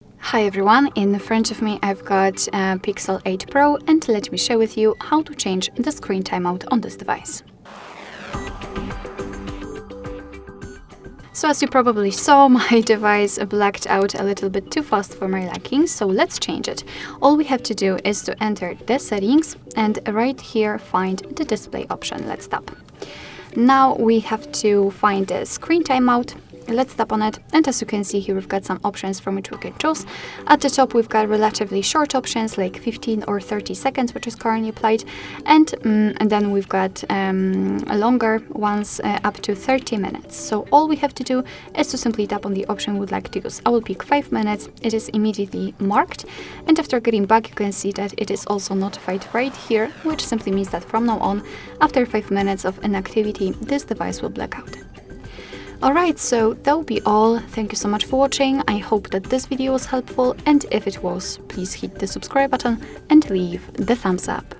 Hi everyone, in front of me I've got Pixel 8 Pro, and let me share with you how to change the screen timeout on this device. So as you probably saw, my device blacked out a little bit too fast for my liking, so let's change it. All we have to do is to enter the settings and right here find the display option. Let's tap. Now we have to find the screen timeout. Let's tap on it, and as you can see here, we've got some options from which we can choose. At the top, we've got relatively short options like 15 or 30 seconds, which is currently applied, and then we've got longer ones up to 30 minutes. So all we have to do is to simply tap on the option we'd like to use. I will pick 5 minutes. It is immediately marked, and after getting back, you can see that it is also notified right here, which simply means that from now on, after 5 minutes of inactivity, this device will black out. Alright, so that will be all. Thank you so much for watching. I hope that this video was helpful, and if it was, please hit the subscribe button and leave the thumbs up.